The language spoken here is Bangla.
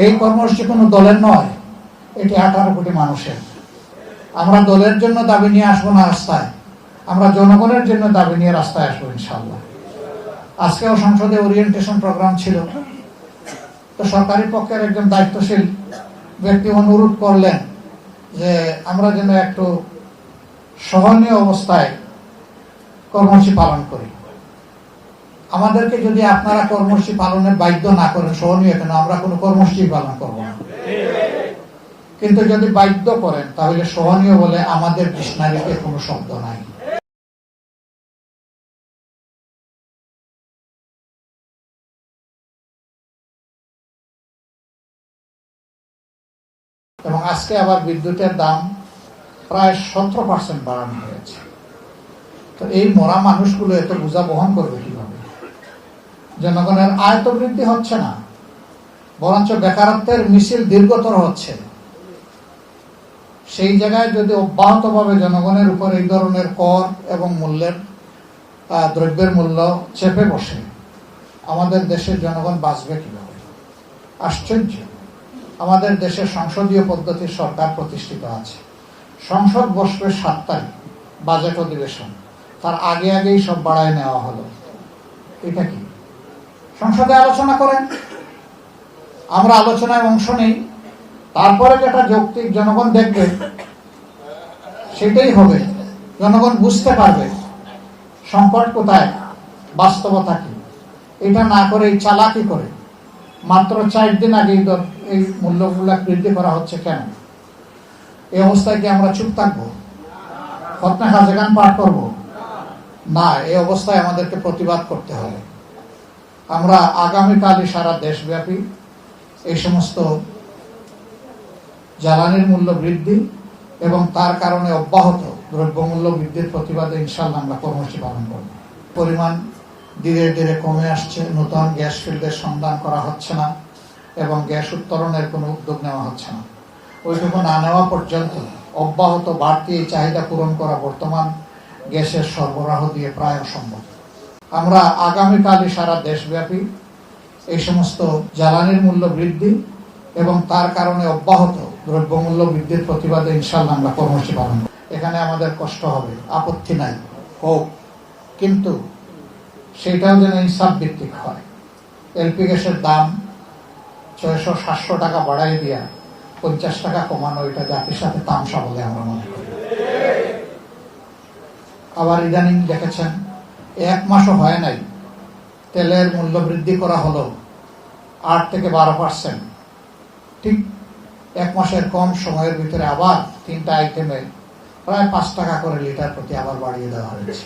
এই কর্মসূচি কোনো দলের নয়, এটি 18 কোটি মানুষের। আমরা দলের জন্য দাবি নিয়ে আসবো না রাস্তায়, আমরা জনগণের জন্য দাবি নিয়ে রাস্তায় আসবো ইনশাআল্লাহ। আজকেও সংসদে ওরিয়েন্টেশন প্রোগ্রাম ছিল, তো সরকারি পক্ষের একজন দায়িত্বশীল ব্যক্তি অনুরোধ করলেন যে আমরা যেন একটু সহনীয় অবস্থায় কর্মসূচি পালন করি। আমাদেরকে যদি আপনারা কর্মসূচি পালনে বাধ্য না করেন, সহনীয় কেন, আমরা কোনো কর্মসূচি পালন করব না। কিন্তু যদি বাধ্য করেন তাহলে সহনীয় বলে আমাদের ডিকশনারিতে কোনো শব্দ নাই। এবং আজকে আবার বিদ্যুতের দাম প্রায় 17% বাড়ানো হয়েছে। তো এই মরা মানুষগুলো এত বোঝা বহন করবে কিভাবে? জনগণের আয় তো বৃদ্ধি হচ্ছে না, বরঞ্চ বেকারত্বের মিছিল দীর্ঘতর হচ্ছে। সেই জায়গায় যদি অব্যাহতভাবে জনগণের উপর এই ধরনের কর এবং দ্রব্যের মূল্য চেপে বসে, আমাদের দেশের জনগণ বাঁচবে কিভাবে? আশ্চর্য। আমাদের দেশের সংসদীয় পদ্ধতির সরকার প্রতিষ্ঠিত আছে, সংসদ বসবে 7 তারিখ, বাজেট অধিবেশন, তার আগেই সব বাড়ায় নেওয়া হলো। এটা কি? সংসদে আলোচনা করেন, আমরা আলোচনায় অংশ নেই, তারপরে যেটা যৌক্তিক জনগণ দেখবে সেটাই হবে। জনগণ বুঝতে পারবে সংকট কোথায়, বাস্তবতা কি। এটা না করে এই চালাকি করে মাত্র 4 দিন আগে এই মূল্যগুলো বৃদ্ধি করা হচ্ছে কেন? এই অবস্থায় কি আমরা চুপ থাকবো? ফতনা খাজেগান পাঠ করবো না? এই অবস্থায় আমাদেরকে প্রতিবাদ করতে হবে। আমরা আগামীকালই সারা দেশব্যাপী এই সমস্ত জ্বালানির মূল্য বৃদ্ধি এবং তার কারণে অব্যাহত দ্রব্যমূল্য বৃদ্ধির প্রতিবাদে ইনশাআল্লাহ আমরা কর্মসূচি পালন করব। পরিমাণ ধীরে ধীরে কমে আসছে, নতুন গ্যাস ফিল্ডের সন্ধান করা হচ্ছে না এবং গ্যাস উত্তোলনের কোনো উদ্যোগ নেওয়া হচ্ছে না। ওইটুকু না নেওয়া পর্যন্ত অব্যাহত বাড়তি এই চাহিদা পূরণ করা বর্তমান গ্যাসের সরবরাহ দিয়ে প্রায় অসম্ভব। আমরা আগামীকালই সারা দেশব্যাপী এই সমস্ত জ্বালানির মূল্য বৃদ্ধি এবং তার কারণে অব্যাহত দ্রব্যমূল্য বৃদ্ধির প্রতিবাদে ইনশাআল্লাহ আমরা কর্মসূচি পালন করব। এখানে আমাদের কষ্ট হবে, আপত্তি নাই, হোক, কিন্তু সেটাও যেন ইনসাফ ভিত্তিক হয়। এলপি গ্যাসের দাম 600-700 টাকা বাড়াই দিয়া 50 টাকা কমানো, এটা জাতির সাথে তামসা বলে আমরা মনে করি। আবার ইদানিং দেখেছেন 1 মাসও হয় নাই, তেলের মূল্য বৃদ্ধি করা হলো 8 থেকে 12%। ঠিক 1 মাসের কম সময়ের ভিতরে আবার 3টা আইটেমে প্রায় 5 টাকা করে লিটার প্রতি আবার বাড়িয়ে দেওয়া হয়েছে।